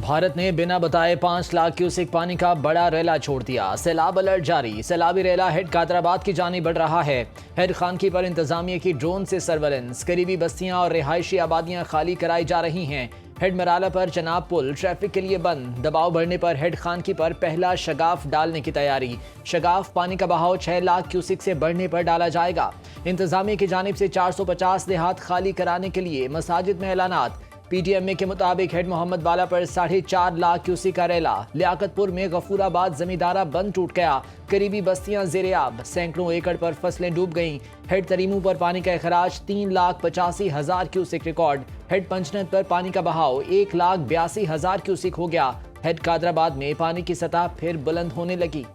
भारत ने बिना बताए 5 लाख क्यूसेक पानी का बड़ा रेला छोड़ दिया। सैलाब अलर्ट जारी। सैलाबी रेला हेड कादराबाद की जानिब बढ़ रहा है। हेड खानकी पर इंतजामिया की ड्रोन से सर्वेलेंस। करीबी बस्तियां और रिहायशी आबादियां खाली कराई जा रही हैं। हेड मराला पर चनाब पुल ट्रैफिक के लिए बंद। दबाव बढ़ने पर हेड खानकी पर पहला शगाफ डालने की तैयारी। शगाफ पानी का बहाव 6 लाख क्यूसेक से बढ़ने पर डाला जाएगा। इंतजामिया की जानिब से 450 देहात खाली कराने के लिए मसाजिद में ऐलानात। पीटीएमए के मुताबिक हेड मोहम्मद वाला पर 4.5 लाख क्यूसेक का रेला। लियाकतपुर में गफूराबाद जमींदारा बंद टूट गया। करीबी बस्तियां जेरेआब। सैकड़ों एकड़ पर फसलें डूब गईं। हेड तरीमू पर पानी का अखराज 3,85,000 क्यूसेक रिकॉर्ड। हेड पंचनद पर पानी का बहाव 1,82,000 क्यूसेक हो गया। हेड कादराबाद में पानी की सतह फिर बुलंद होने लगी।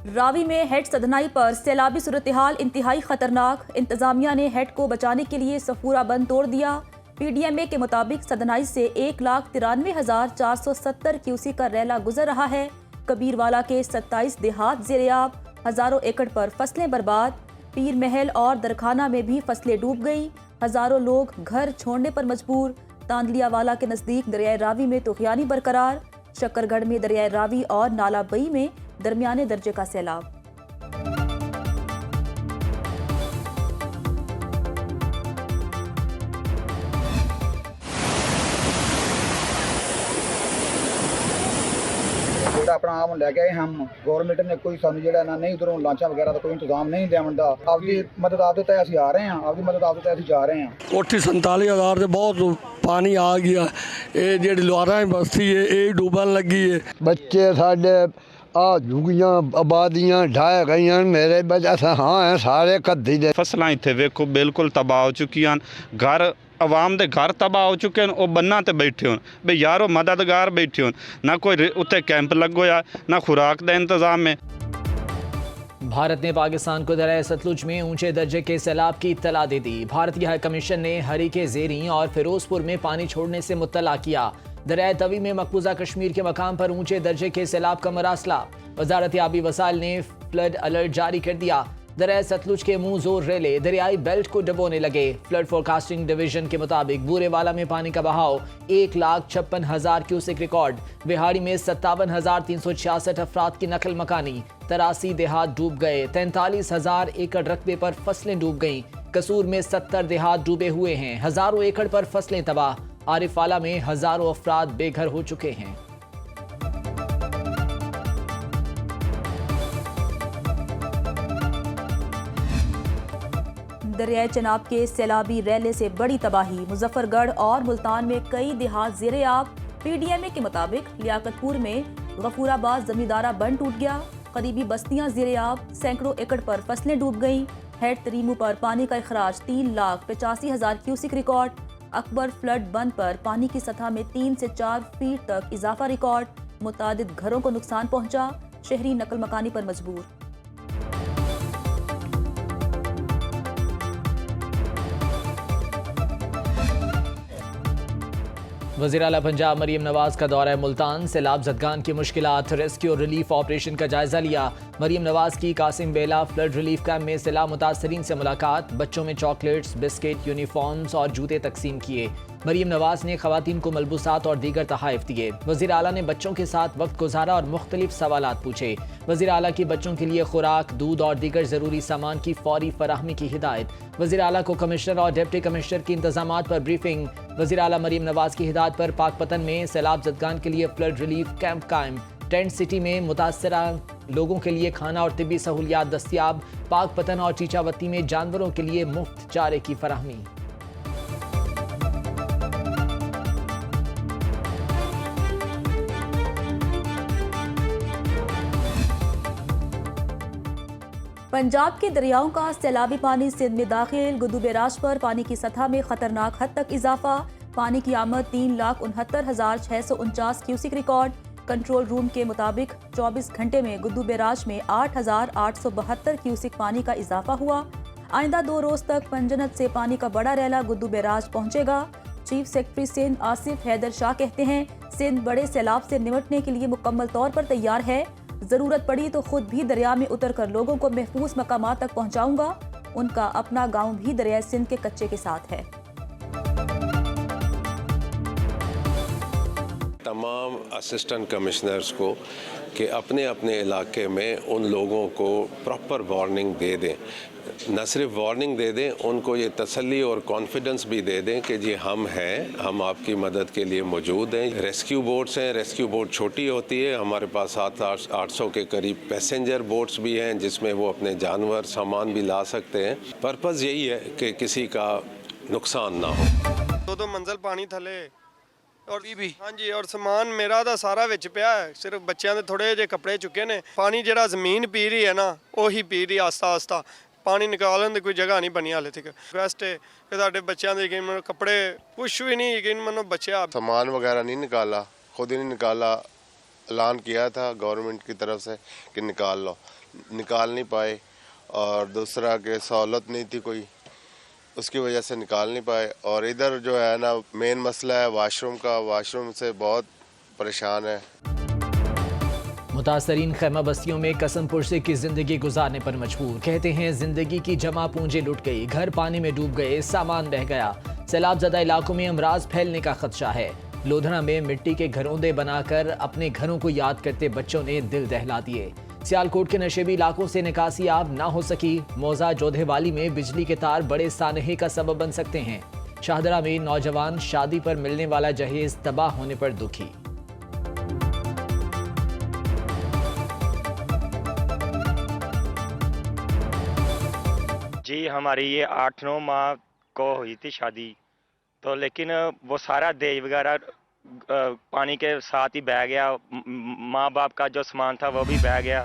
रावी में हेड सदनाई पर सैलाबी सूरत-ए-हाल इंतहाई खतरनाक। इंतजामिया ने हेड को बचाने के लिए सफूरा बंद तोड़ दिया। पीडीएमए के मुताबिक सदनाई से 1,93,470 क्यूसेक का रेला गुजर रहा है। कबीरवाला के 27 देहात ज़ेरे-आब। हजारों एकड़ पर फसलें बर्बाद। पीर महल और दरखाना में भी फसलें डूब गईं। हजारों लोग घर छोड़ने पर मजबूर। तांदलियावाला के नजदीक दरियाए रावी में तूफानी बरकरार। शक्करगढ़ में दरियाए रावी और नाला बई में दरमियाने दर्जे का सैलाब। अपना आप लैके आए हम गवर्नमेंट ने कोई सानू जेड़ा ना नहीं उधरों लांचा वगैरह का कोई इंतजाम नहीं देवन दा। आपकी मदद आप ते ਅਸੀਂ आ रहे हैं, आपकी मदद आप ते ਅਸੀਂ जा रहे हैं। कोठी 47,000 से बहुत पानी आ गया। ये जेड़ी लुहारा बस्ती है ये डूबन लगी है। बच्चे साडे आ झुगियां आबादियां ढाए गई मेरे बच्चे हाँ है सारे कद्दी दे। फसलां इत्थे वेखो बिल्कुल तबाह हो चुकियां। घर आवाम दे घर तबाह हो चुके हैं। वो बन्ना ते बैठे होन बे यारो मददगार बैठे होन। ना कोई उत्ते कैंप लगोया ना खुराक का इंतजाम है। भारत ने पाकिस्तान को दरिया सतलुज में ऊंचे दर्जे के सैलाब की इत्तला दे दी। भारतीय हाई कमीशन ने हरीके ज़ेरी और फिरोजपुर में पानी छोड़ने से मुत्तला किया। दरिया तवी में मकबूजा कश्मीर के मकाम पर ऊंचे दर्जे के सैलाब का मरासला। वजारत आबी वसाइल ने फ्लड अलर्ट जारी कर दिया। दरिया सतलुज के मुंह जोर रेले दरियाई बेल्ट को डबोने लगे। फ्लड फोरकास्टिंग डिवीजन के मुताबिक बूरेवाला में पानी का बहाव 1,56,000 क्यूसेक रिकॉर्ड। बिहाड़ी में 57,366 अफराद की नकल मकानी। 83 देहात डूब गए। 43,000 एकड़ रकबे पर फसलें डूब गईं। कसूर में 70 देहात डूबे हुए हैं। हजारों एकड़ पर फसलें तबाह। आरिफवाला में हजारों अफराद बेघर हो चुके हैं। दरियाए चनाब के सैलाबी रेले से बड़ी तबाही। मुजफ्फरगढ़ और मुल्तान में कई देहात ज़ेरे-आब। पीडीएमए के मुताबिक लियाकतपुर में गफूराबाद जमींदारा बंद टूट गया। करीबी बस्तियां ज़ेरे-आब। सैकड़ों एकड़ पर फसलें डूब गईं। हेड तरीमू पर पानी का अखराज 3,85,000 क्यूसेक रिकॉर्ड। अकबर फ्लड बंद पर पानी की सतह में 3 से 4 फीट तक इजाफा रिकॉर्ड। मुतादिद घरों को नुकसान पहुंचा। शहरी नकल मकानी पर मजबूर। वज़ीर आला पंजाब मरीम नवाज का दौरा मुल्तान। सैलाब ज़दगान की मुश्किलात रेस्क्यू और रिलीफ ऑपरेशन का जायजा लिया। मरीम नवाज की कासिम बेला फ्लड रिलीफ कैंप में सैलाब मुतासरीन से मुलाकात। बच्चों में चॉकलेट्स, बिस्किट, यूनिफॉर्म्स और जूते तकसीम किए। मरीम नवाज ने खवातीन को मलबूसात और दीगर तहाइफ दिए। वज़ीर आला ने बच्चों के साथ वक्त गुजारा और मुख्तलिफ सवालात पूछे। वज़ीर आला की बच्चों के लिए खुराक, दूध और दीगर ज़रूरी सामान की फौरी फराहमी की हिदायत। वज़ीर आला को कमिश्नर और डिप्टी कमिश्नर की इंतजामात पर ब्रीफिंग। वज़ीर आला मरीम नवाज की हिदायत पर पाकपतन में सैलाब ज़दगान के लिए फ्लड रिलीफ कैंप कायम। टेंट सिटी में मुतासरा लोगों के लिए खाना और तिब्बी सहूलियात दस्तियाब। पाकपतन और चीचावती में जानवरों के लिए मुफ्त चारे की फराहमी। पंजाब के दरियाओं का सैलाबी पानी सिंध में दाखिल। गुद्दू बैराज पर पानी की सतह में खतरनाक हद तक इजाफा। पानी की आमद 3,69,649 क्यूसेक रिकॉर्ड। कंट्रोल रूम के मुताबिक 24 घंटे में गुद्दू बैराज में 8,872 क्यूसेक पानी का इजाफा हुआ। आइंदा 2 रोज तक पंजनद से पानी का बड़ा रेला गुद्दू बैराज पहुंचेगा। चीफ सेक्रेटरी सिंध आसिफ हैदर शाह कहते हैं, सिंध बड़े सैलाब से निपटने के लिए मुकम्मल तौर पर तैयार है। जरूरत पड़ी तो खुद भी दरिया में उतर कर लोगों को महफूज मकामात तक पहुंचाऊंगा। उनका अपना गांव भी दरियाए सिंध के कच्चे के साथ है। तमाम असिस्टेंट कमिश्नर्स को कि अपने अपने इलाके में उन लोगों को प्रॉपर वार्निंग दे दें, न सिर्फ वार्निंग दे दें, उनको ये तसल्ली और कॉन्फिडेंस भी दे दें कि जी हम हैं, हम आपकी मदद के लिए मौजूद हैं। रेस्क्यू बोट्स हैं, रेस्क्यू बोट छोटी होती है, हमारे पास 700-800 के करीब पैसेंजर बोट्स भी हैं जिसमें वो अपने जानवर सामान भी ला सकते हैं। पर्पज़ यही है कि किसी का नुकसान ना हो। दो मंजिल पानी थले और भी हाँ जी, और समान मेरा ਤਾਂ ਸਾਰਾ ਵਿੱਚ ਪਿਆ ਹੈ, ਸਿਰਫ ਬੱਚਿਆਂ ਦੇ ਥੋੜੇ ਜਿਹੇ ਕੱਪੜੇ ਚੁੱਕੇ ਨੇ। ਪਾਣੀ ਜਿਹੜਾ ਜ਼ਮੀਨ ਪੀ ਰਹੀ ਹੈ ਨਾ ਉਹੀ ਪੀ ਰਹੀ ਆਸਤਾ ਆਸਤਾ, ਪਾਣੀ ਨਿਕਾਲਣ ਦੀ ਕੋਈ ਜਗ੍ਹਾ ਨਹੀਂ ਬਣੀ ਹਾਲੇ ਤੱਕ। ਰਿਕੁਐਸਟ ਹੈ ਕਿ ਸਾਡੇ ਬੱਚਿਆਂ ਦੇ ਯਕੀਨ ਮੰਨੋ ਕੱਪੜੇ ਕੁਛ भी नहीं, यकीन मानो बच्चे सामान वगैरह नहीं निकाला, खुद ही नहीं निकाला। ऐलान किया था गवर्नमेंट की तरफ से कि निकाल लो, निकाल नहीं पाए। और दूसरा कि सहूलत नहीं थी कोई, उसकी वजह से निकाल नहीं पाए। और इधर जो है ना मेन मसला है वाशरूम का, वाशरूम से बहुत परेशान है। मुतासरीन खैमा बस्तियों में कसम पुर्से की जिंदगी गुजारने पर मजबूर। कहते हैं जिंदगी की जमा पूंजी लुट गई, घर पानी में डूब गए, सामान बह गया। सैलाब ज़दा इलाकों में अमराज फैलने का खदशा है। लोधना में मिट्टी के घरोंदे बनाकर अपने घरों को याद करते बच्चों ने दिल दहला दिए। सियालकोट के नशेबी इलाकों से निकासी आब ना हो सकी। मौजा जोधेवाली में बिजली के तार बड़े सानहे का सबब बन सकते हैं। शाहदरा में नौजवान शादी पर मिलने वाला जहेज तबाह होने पर दुखी। जी हमारी ये 8-9 माह को हुई थी शादी, तो लेकिन वो सारा दहेज वगैरह पानी के साथ ही बह गया। माँ बाप का जो सामान था वो भी बह गया।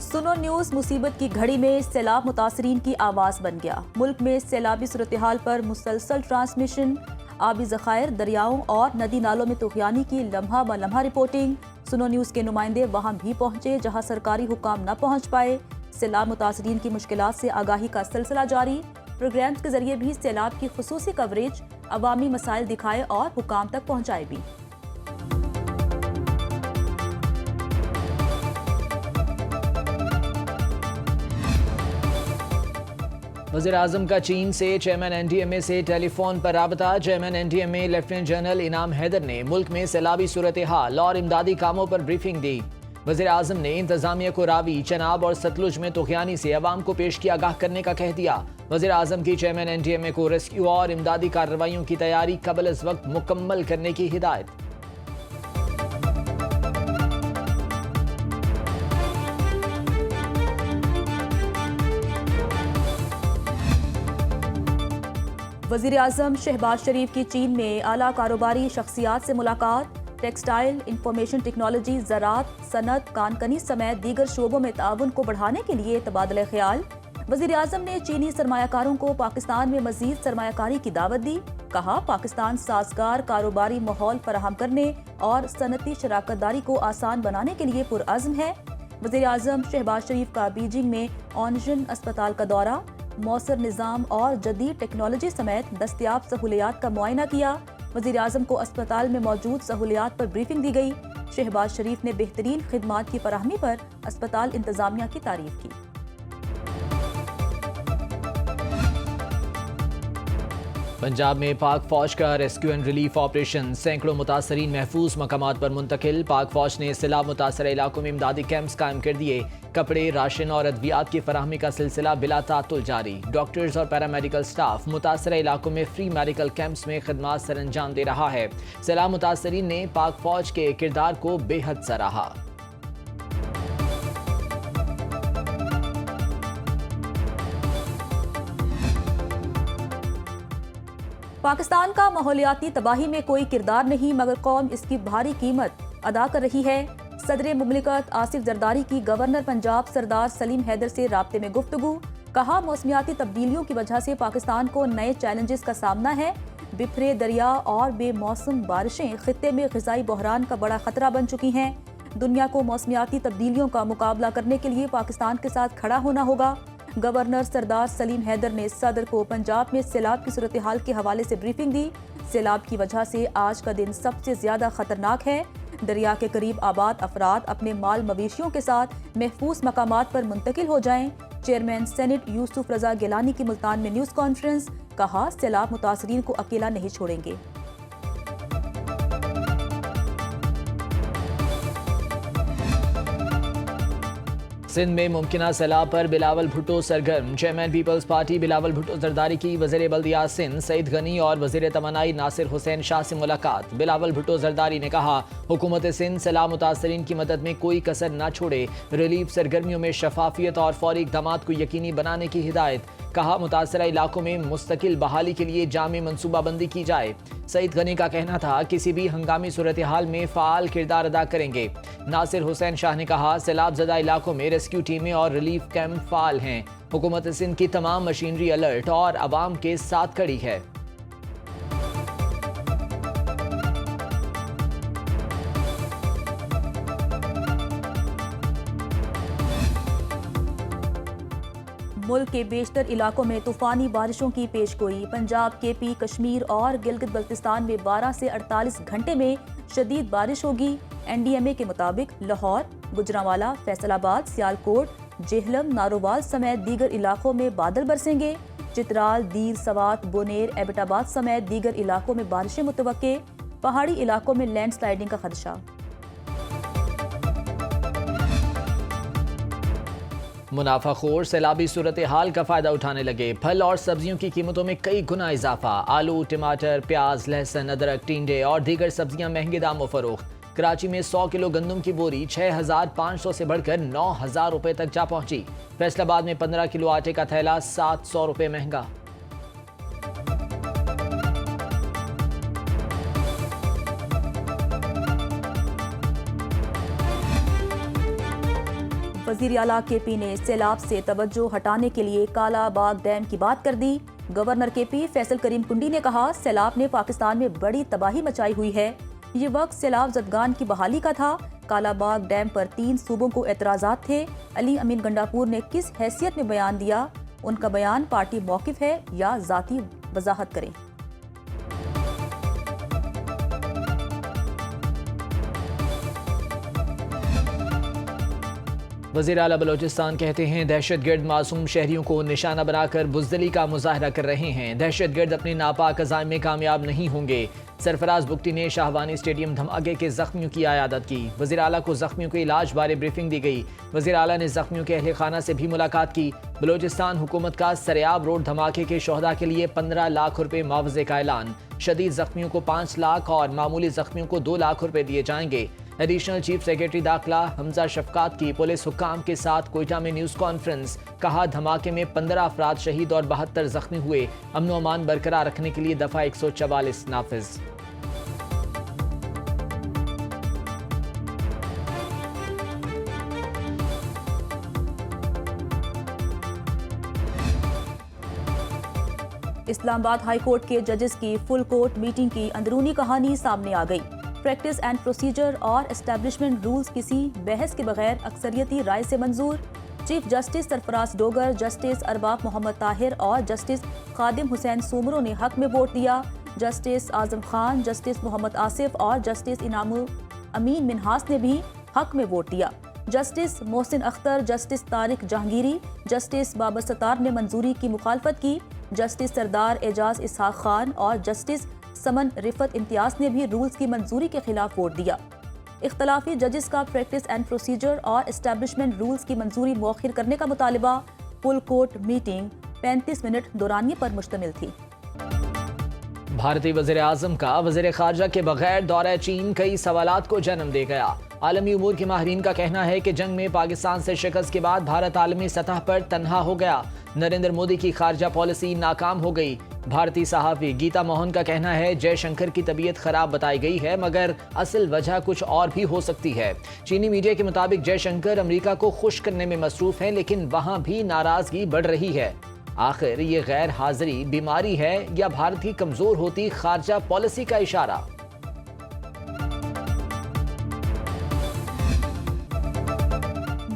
सुनो न्यूज़ मुसीबत की घड़ी में सैलाब मुतासरीन की आवाज़ बन गया। मुल्क में सैलाबी सूरत हाल पर मुसलसल ट्रांसमिशन, आबी ज़खायर, दरियाओं और नदी नालों में तुग़यानी की लम्हा ब लम्हा रिपोर्टिंग। सुनो न्यूज़ के नुमाइंदे वहाँ भी पहुँचे जहाँ सरकारी हुकाम न पहुँच पाए। सैलाब मुतासरीन की मुश्किलात से आगाही का सिलसिला जारी। प्रोग्राम्स के जरिए भी सैलाब की खुसूसी कवरेज, अवामी मसाइल दिखाए और हुकाम तक पहुँचाए भी। वज़ीर-ए-आज़म का चीन से चेयरमैन NDMA से टेलीफोन पर राबता। चेयरमैन NDMA लेफ्टिनेंट जनरल इनाम हैदर ने मुल्क में सैलाबी सूरत हाल और इमदादी कामों पर ब्रीफिंग दी। वज़ीर-ए-आज़म ने इंतजामिया को रावी, चनाब और सतलुज में तुग़यानी से अवाम को पेश की आगाह करने का कह दिया। वज़ीर-ए-आज़म की चेयरमैन NDMA को रेस्क्यू और इमदादी कार्रवाइयों की तैयारी कबल अज़ वक्त मुकम्मल करने की हिदायत। वज़ीर-ए-आज़म शहबाज शरीफ की चीन में आला कारोबारी शख्सियात से मुलाकात। टेक्सटाइल, इंफॉर्मेशन टेक्नोलॉजी, ज़राअत, सनत, कानकनी समेत दीगर शोबों में ताउन को बढ़ाने के लिए तबादला ख्याल। वज़ीर-ए-आज़म ने चीनी सरमायाकारों को पाकिस्तान में मज़ीद सरमायाकारी की दावत दी। कहा पाकिस्तान साजगार कारोबारी माहौल फराहम करने और सनती शराकतदारी को आसान बनाने के लिए पुरअज़्म है। वज़ीर-ए-आज़म शहबाज शरीफ का बीजिंग में ऑनजन अस्पताल का दौरा, मौसर निज़ाम और जदीद टेक्नोलॉजी समेत दस्तयाब सहूलियात का मुआयना किया। वज़ीर-ए-आज़म को अस्पताल में मौजूद सहूलियात पर ब्रीफिंग दी गई। शहबाज शरीफ ने बेहतरीन खिदमात की फराहमी पर अस्पताल इंतजामिया की तारीफ की। पंजाब में पाक फौज का रेस्क्यू एंड रिलीफ ऑपरेशन, सैकड़ों मुतासरीन महफूज मकामात पर मुंतकिल। पाक फौज ने सैलाब मुतासर इलाकों में इमदादी कैंप्स कायम कर दिए। कपड़े, राशन और अद्वियात की फराहमी का सिलसिला बिला तातुल जारी। डॉक्टर्स और पैरामेडिकल स्टाफ मुतासर इलाकों में फ्री मेडिकल कैंप्स में खदमात सर अंजाम दे रहा है। सैलाब मुतासरीन ने पाक फौज के किरदार को बेहद सराहा। पाकिस्तान का माहौलियाती तबाही में कोई किरदार नहीं, मगर कौम इसकी भारी कीमत अदा कर रही है। सदर मुमलिकत आसिफ जरदारी की गवर्नर पंजाब सरदार सलीम हैदर से राब्ते में गुफ्तगू। कहा मौसमियाती तब्दीलियों की वजह से पाकिस्तान को नए चैलेंजेस का सामना है। बिखरे दरिया और बेमौसम बारिशें खित्ते में ग़िज़ाई बहरान का बड़ा खतरा बन चुकी हैं। दुनिया को मौसमियाती तब्दीलियों का मुकाबला करने के लिए पाकिस्तान के साथ खड़ा होना होगा। गवर्नर सरदार सलीम हैदर ने सदर को पंजाब में सैलाब की सूरत हाल के हवाले से ब्रीफिंग दी। सैलाब की वजह से आज का दिन सबसे ज्यादा खतरनाक है। दरिया के करीब आबाद अफराद अपने माल मवेशियों के साथ महफूज मकामात पर मुंतकिल हो जाएं। चेयरमैन सेनेट यूसुफ रजा गिलानी की मुल्तान में न्यूज़ कॉन्फ्रेंस, कहा सैलाब मुतासरीन को अकेला नहीं छोड़ेंगे। सिंध में मुमकिना सैलाब पर बिलावल भुट्टो सरगर्म। चेयरमैन पीपल्स पार्टी बिलावल भुट्टो जरदारी की वज़ीर बल्दियात सिंध सईद गनी और वज़ीर तमन्नाई नासिर हुसैन शाह से मुलाकात। बिलावल भुट्टो जरदारी ने कहा हुकूमत सिंध सैलाब मुतासरीन की मदद में कोई कसर न छोड़े, रिलीफ सरगर्मियों में शफाफियत और फौरी इक़दामात को यकीनी बनाने की हिदायत। कहा मुतासरा इलाकों में मुस्तकिल बहाली के लिए जामे मनसूबाबंदी की जाए। सईद गनी का कहना था किसी भी हंगामी सूरत हाल में फ़ाल किरदार अदा करेंगे। नासिर हुसैन शाह ने कहा सैलाब ज़दा इलाकों में रेस्क्यू टीमें और रिलीफ कैंप फ़ाल हैं। हुकूमत सिंध की तमाम मशीनरी अलर्ट और आवाम के साथ खड़ी है। मुल्क के बेशतर इलाकों में तूफानी बारिशों की पेशगोई। पंजाब, केपी, कश्मीर और गिलगित बल्तिस्तान में 12 से 48 घंटे में शदीद बारिश होगी। NDMA के मुताबिक लाहौर, गुजरांवाला, फैसलाबाद, सियालकोट, जेहलम, नारोवाल समेत दीगर इलाकों में बादल बरसेंगे। चित्राल, दीर, सवात, बोनेर, एबटाबाद समेत दीगर इलाकों में बारिशें मुतवक्के। पहाड़ी इलाकों में लैंडस्लाइडिंग का खदशा। मुनाफाखोर सैलाबी सूरत हाल का फ़ायदा उठाने लगे। फल और सब्जियों की कीमतों में कई गुना इजाफा। आलू, टमाटर, प्याज, लहसुन, अदरक, टिंडे और दीगर सब्जियां महंगे दामों फरोख्त। कराची में 100 किलो गंदम की बोरी 6,500 से बढ़कर 9,000 रुपए तक जा पहुंची। फैसलाबाद में 15 किलो आटे का थैला 700 रुपए महंगा। वज़ीर आला KP ने सैलाब से तवज्जो हटाने के लिए काला बाग डैम की बात कर दी। गवर्नर KP फैसल करीम कुंडी ने कहा सैलाब ने पाकिस्तान में बड़ी तबाही मचाई हुई है। ये वक्त सैलाब ज़दगान की बहाली का था। काला बाग डैम पर 3 सूबों को एतराज़ात थे। अली अमीन गंडापुर ने किस हैसियत में बयान दिया? उनका बयान पार्टी मौक़िफ़ है या ज़ाती वजाहत करें? वज़ीर आला बलोचिस्तान कहते हैं दहशतगर्द मासूम शहरियों को निशाना बनाकर बुज़दिली का मुजाहरा कर रहे हैं। दहशतगर्द अपने नापाक अज़ाइम में कामयाब नहीं होंगे। सरफराज बुगटी ने शाहवानी स्टेडियम धमाके के जख्मियों की आयादत की। वज़ीर आला को जख्मियों के इलाज बारे ब्रीफिंग दी गई। वज़ीर आला ने जख्मियों के अहले खाना से भी मुलाकात की। बलोचिस्तान हुकूमत का सरेआब रोड धमाके के शोहदा के लिए 15 लाख रुपए मुआवजे का ऐलान। शदीद जख्मियों को 5 लाख और मामूली जख्मियों को 2 लाख रुपए दिए जाएंगे। एडिशनल चीफ सेक्रेटरी दाखिला हमजा शफकात की पुलिस हुक्काम के साथ कोयटा में न्यूज़ कॉन्फ्रेंस। कहा धमाके में 15 अफराद शहीद और 72 जख्मी हुए। अमन व अमान बरकरार रखने के लिए दफ़ा 144 नाफिज। इस्लामाबाद हाई कोर्ट के जजेस की फुल कोर्ट मीटिंग की अंदरूनी कहानी सामने आ गई। प्रैक्टिस एंड प्रोसीजर और एस्टेब्लिशमेंट रूल्स किसी बहस के बगैर अक्सरियती राय से मंजूर। Chief justice Sarfraz Dogar, justice Arbab Mohammad Tahir और जस्टिस खादिम हुसैन सूमरो ने हक में वोट दिया। जस्टिस आजम खान, जस्टिस मोहम्मद आसिफ और जस्टिस इनामुल अमीन मिनहास ने भी हक में वोट दिया। Justice Mohsin Akhtar, justice Tariq Jahangiri, justice Babar Sattar ने मंजूरी की मुखालफत की। जस्टिस सरदार एजाज इसहाक खान और जस्टिस समन रिफत इम्तियाज ने भी रूल्स की मंजूरी के खिलाफ वोट दिया। इख्तलाफी जजेस का प्रैक्टिस एंड प्रोसीजर और एस्टेब्लिशमेंट रूल्स की मंजूरी मौखिर करने का मुतालिबा। फुल कोर्ट मीटिंग 35 मिनट दौरानिये पर मुश्तमिल थी। भारतीय वज़ीर आज़म का वज़ीर ख़ारजा के बगैर दौरा चीन कई सवालात को जन्म दे गया। आलमी उमूर के माहिरीन का कहना है कि जंग में पाकिस्तान से शिकस्त के बाद भारत आलमी सतह पर तन्हा हो गया। नरेंद्र मोदी की खारजा पॉलिसी नाकाम हो गई। भारतीय सहाफ़ी गीता मोहन का कहना है जयशंकर की तबीयत खराब बताई गई है मगर असल वजह कुछ और भी हो सकती है। चीनी मीडिया के मुताबिक जयशंकर अमेरिका को खुश करने में मसरूफ हैं लेकिन वहाँ भी नाराजगी बढ़ रही है। आखिर ये गैर हाजिरी बीमारी है या भारत की कमजोर होती खारजा पॉलिसी का इशारा?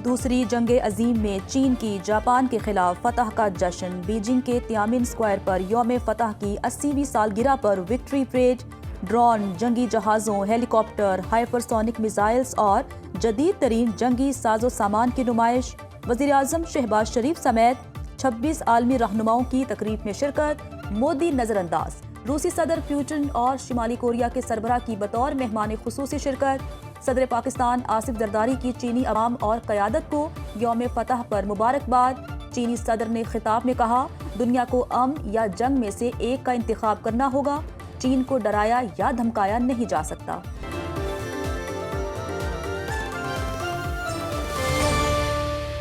दूसरी जंग अजीम में चीन की जापान के खिलाफ फतह का जश्न। बीजिंग के तियानमेन स्क्वायर पर यौम फतह की 80वीं सालगिरह पर विक्ट्री परेड। ड्रोन, जंगी जहाज़ों, हेलीकॉप्टर, हाइपरसोनिक मिसाइल्स और जदीद तरीन जंगी साजो सामान की नुमाइश। वज़ीर आज़म शहबाज शरीफ समेत 26 आलमी रहनुमाओं की तकरीब में शिरकत। मोदी नजरअंदाज। रूसी सदर पुतिन और शुमाली कोरिया के सरबराह की बतौर मेहमान खुसूसी शिरकत। सदर पाकिस्तान आसिफ जरदारी की चीनी अवाम और क़यादत को यौम फतह पर मुबारकबाद। चीनी सदर ने खिताब में कहा, दुनिया को अमन या जंग में से एक का इंतखाब करना होगा। चीन को डराया या धमकाया नहीं जा सकता।